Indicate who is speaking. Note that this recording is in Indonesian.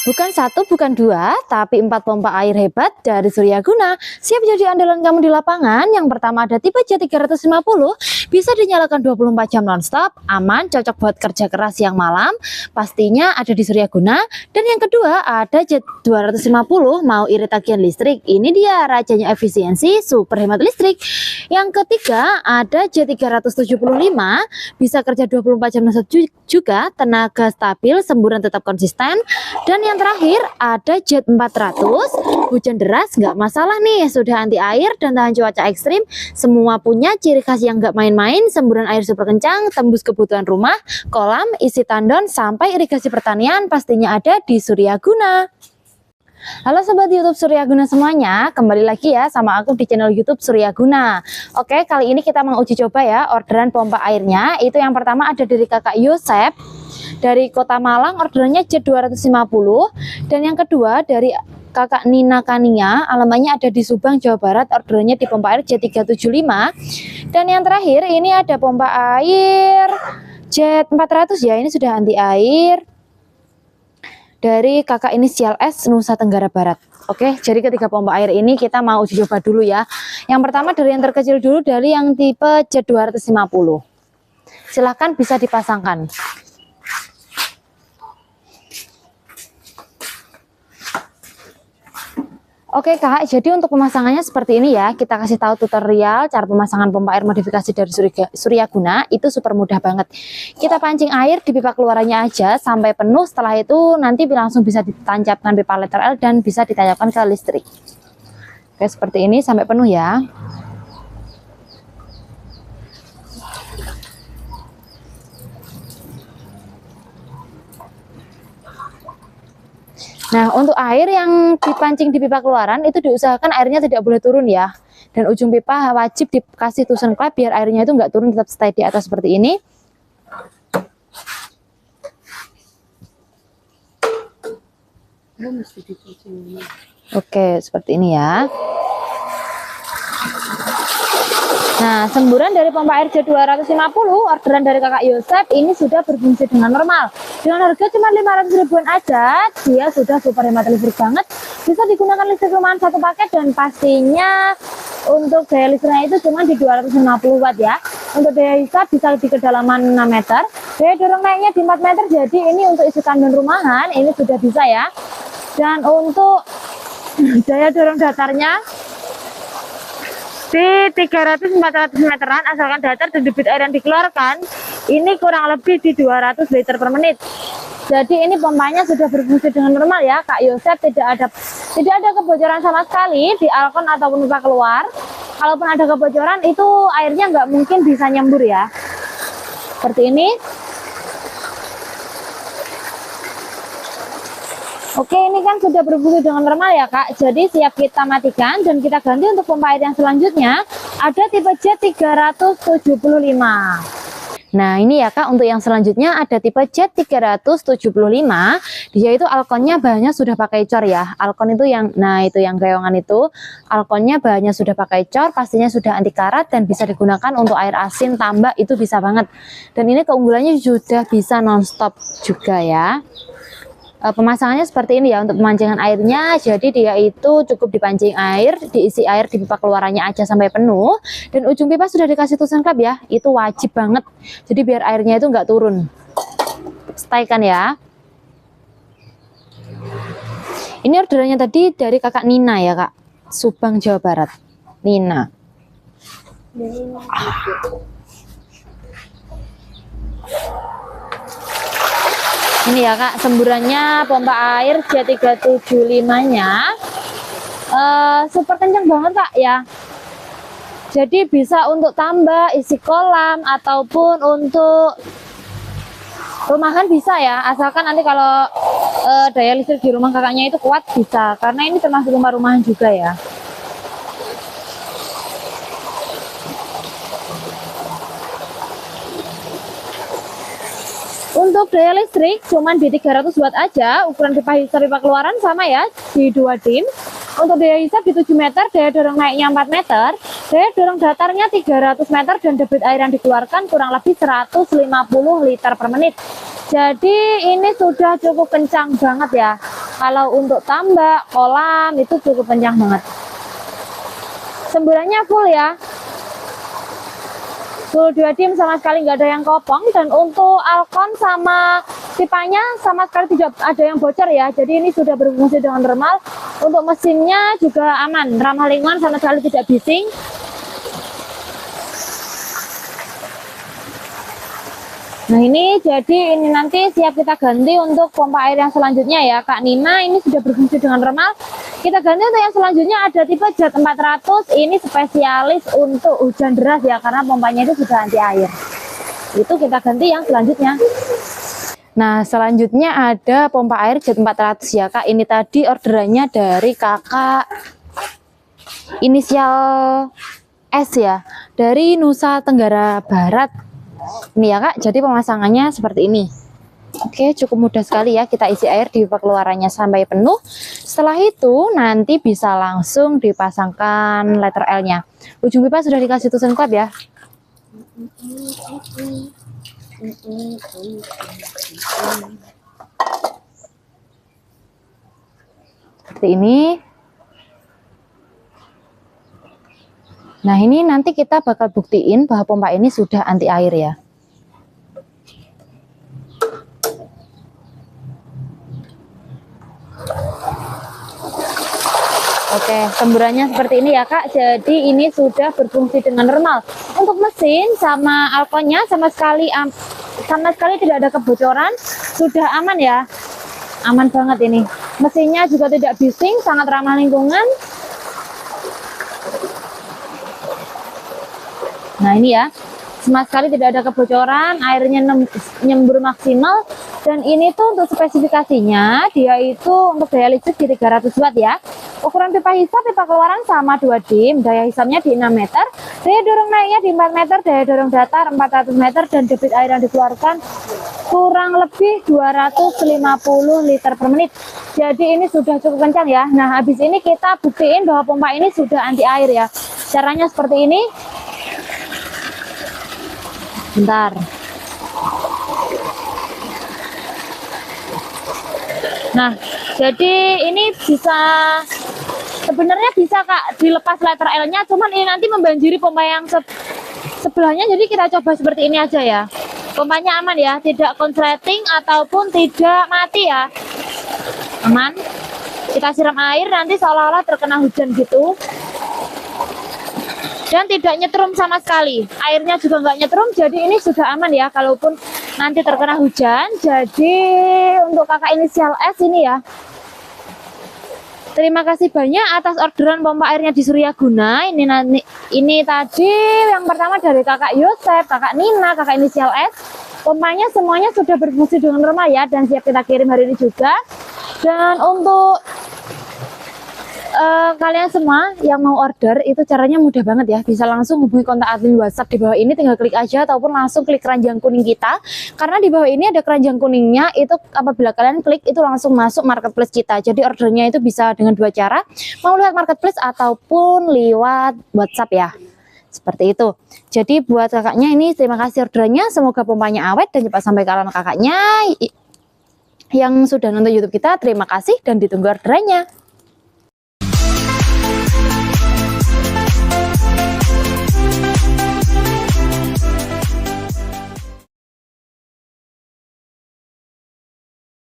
Speaker 1: Bukan satu, bukan dua, tapi 4 pompa air hebat dari Suryaguna. Siap jadi andalan kamu di lapangan. Yang pertama ada tipe J350, bisa dinyalakan 24 jam nonstop, aman, cocok buat kerja keras siang malam. Pastinya ada di Suryaguna. Dan yang kedua ada J250, mau irit tagihan listrik. Ini dia rajanya efisiensi, super hemat listrik. Yang ketiga ada J375, bisa kerja 24 jam nonstop juga, tenaga stabil, semburan tetap konsisten. Dan yang terakhir ada J400, hujan deras nggak masalah nih, sudah anti air dan tahan cuaca ekstrim. Semua punya ciri khas yang nggak main-main, semburan air super kencang, tembus kebutuhan rumah, kolam, isi tandon, sampai irigasi pertanian, pastinya ada di Suryaguna. Halo sobat YouTube Suryaguna semuanya, kembali lagi ya sama aku di channel YouTube Suryaguna. Oke, kali ini kita mau uji coba ya orderan pompa airnya. Itu yang pertama ada dari Kakak Yosep dari Kota Malang, orderannya J250. Dan yang kedua dari Kakak Nina Kania, alamannya ada di Subang, Jawa Barat, orderannya di pompa air J375. Dan yang terakhir ini ada pompa air J400 ya, ini sudah anti air, dari Kakak inisial S, Nusa Tenggara Barat. Oke, jadi ketiga pompa air ini kita mau uji coba dulu ya. Yang pertama dari yang terkecil dulu, dari yang tipe J250. Silahkan bisa dipasangkan. Oke Kak, jadi untuk pemasangannya seperti ini ya. Kita kasih tahu tutorial cara pemasangan pompa air modifikasi dari Suryaguna. Itu super mudah banget. Kita pancing air di pipa keluarannya aja sampai penuh. Setelah itu nanti langsung bisa ditancapkan pipa letter L dan bisa ditancapkan ke listrik. Oke, seperti ini sampai penuh ya. Nah, untuk air yang dipancing di pipa keluaran itu diusahakan airnya tidak boleh turun ya. Dan ujung pipa wajib dikasih tusen klep biar airnya itu nggak turun, tetap stay di atas seperti ini. Oke, seperti ini ya. Nah, semburan dari pompa air J250 orderan dari Kakak Yosep ini sudah berfungsi dengan normal. Dengan harga cuma 500 ribuan aja, dia sudah super hemat listrik banget. Bisa digunakan listrik rumahan satu paket dan pastinya untuk daya listriknya itu cuma di 250 watt ya. Untuk daya hisap bisa di kedalaman 6 meter. Daya dorong naiknya di 4 meter, jadi ini untuk isi tandon rumahan ini sudah bisa ya. Dan untuk daya dorong datarnya di 300-400 meteran, asalkan datar dan debit air yang dikeluarkan ini kurang lebih di 200 liter per menit. Jadi ini pompanya sudah berfungsi dengan normal ya Kak Yosep, tidak ada kebocoran sama sekali di alkon ataupun pipa keluar. Kalaupun ada kebocoran itu airnya nggak mungkin bisa nyembur ya, seperti ini. Oke, ini kan sudah berfungsi dengan normal ya Kak. Jadi siap kita matikan dan kita ganti untuk pompa air yang selanjutnya. Ada tipe J375. Nah ini ya Kak, untuk yang selanjutnya ada tipe J375. Dia itu alkonnya bahannya sudah pakai cor ya. Alkon itu yang, nah itu yang geongan itu, alkonnya bahannya sudah pakai cor, pastinya sudah anti karat dan bisa digunakan untuk air asin, tambak, itu bisa banget. Dan ini keunggulannya sudah bisa nonstop juga ya. Pemasangannya seperti ini ya untuk pemancingan airnya. Jadi dia itu cukup dipancing air, diisi air di pipa keluarannya aja sampai penuh, dan ujung pipa sudah dikasih tusen klep ya. Itu wajib banget, jadi biar airnya itu nggak turun. Stay kan ya. Ini orderannya tadi dari Kakak Nina ya Kak, Subang, Jawa Barat. Nina. Ini ya Kak, semburannya pompa air J375-nya super kencang banget Kak ya. Jadi bisa untuk tambah, isi kolam, ataupun untuk rumahan bisa ya. Asalkan nanti kalau daya listrik di rumah kakaknya itu kuat bisa, karena ini termasuk rumah rumahan juga ya. Untuk daya listrik cuman di 300 watt aja, ukuran pipa hisap pipa keluaran sama ya, di 2 dim. Untuk daya hisap di 7 meter, daya dorong naiknya 4 meter, daya dorong datarnya 300 meter, dan debit air yang dikeluarkan kurang lebih 150 liter per menit. Jadi ini sudah cukup kencang banget ya. Kalau untuk tambak, kolam itu cukup kencang banget. Semburannya full ya. Full 2 dim, sama sekali nggak ada yang kopong. Dan untuk alkon sama pipanya sama sekali tidak ada yang bocor ya. Jadi ini sudah berfungsi dengan normal. Untuk mesinnya juga aman, ramah lingkungan, sama sekali tidak bising. Nah ini jadi ini nanti siap kita ganti untuk pompa air yang selanjutnya ya Kak Nina. Ini sudah berfungsi dengan normal. Kita ganti untuk yang selanjutnya, ada tipe Jet 400. Ini spesialis untuk hujan deras ya, karena pompanya itu sudah anti air. Itu kita ganti yang selanjutnya. Nah selanjutnya ada pompa air Jet 400 ya Kak. Ini tadi orderannya dari kakak inisial S ya, dari Nusa Tenggara Barat. Ini ya Kak, jadi pemasangannya seperti ini. Oke, cukup mudah sekali ya, kita isi air di pipa keluarannya sampai penuh. Setelah itu nanti bisa langsung dipasangkan letter L-nya. Ujung pipa sudah dikasih tulisan klep ya. Seperti ini. Nah ini nanti kita bakal buktiin bahwa pompa ini sudah anti air ya. Oke, semburannya seperti ini ya Kak. Jadi ini sudah berfungsi dengan normal. Untuk mesin sama alkonnya sama sekali tidak ada kebocoran, sudah aman ya. Aman banget ini. Mesinnya juga tidak bising, sangat ramah lingkungan. Nah ini ya, sama sekali tidak ada kebocoran, airnya nyembur maksimal. Dan ini tuh untuk spesifikasinya, dia itu untuk daya listrik di 300 watt ya. Ukuran pipa hisap, pipa keluaran sama 2 dim, daya hisapnya di 6 meter, daya dorong naiknya di 4 meter, daya dorong datar 400 meter, dan debit air yang dikeluarkan kurang lebih 250 liter per menit. Jadi ini sudah cukup kencang ya. Nah habis ini kita buktiin bahwa pompa ini sudah anti air ya. Caranya seperti ini. Bentar. Nah, jadi ini bisa, sebenarnya bisa Kak dilepas letter L-nya, cuman ini nanti membanjiri pompa yang sebelahnya. Jadi kita coba seperti ini aja ya. Pompanya aman ya, tidak konsleting ataupun tidak mati ya. Aman. Kita siram air nanti seolah-olah terkena hujan gitu. Dan tidak nyetrum sama sekali, airnya juga nggak nyetrum, jadi ini sudah aman ya kalaupun nanti terkena hujan. Jadi untuk kakak inisial S ini ya, terima kasih banyak atas orderan pompa airnya di Suryaguna. Ini tadi yang pertama dari kakak Yosep, kakak Nina, kakak inisial S. Pompanya semuanya sudah berfungsi dengan normal ya, dan siap kita kirim hari ini juga. Dan untuk kalian semua yang mau order itu caranya mudah banget ya, bisa langsung hubungi kontak admin WhatsApp di bawah ini, tinggal klik aja ataupun langsung klik keranjang kuning kita, karena di bawah ini ada keranjang kuningnya. Itu apabila kalian klik itu langsung masuk marketplace kita. Jadi ordernya itu bisa dengan 2 cara, mau lewat marketplace ataupun lewat WhatsApp ya, seperti itu. Jadi buat kakaknya ini terima kasih orderannya, semoga pompanya awet dan cepat sampai ke alamat kakaknya. Yang sudah nonton YouTube kita terima kasih dan ditunggu orderannya.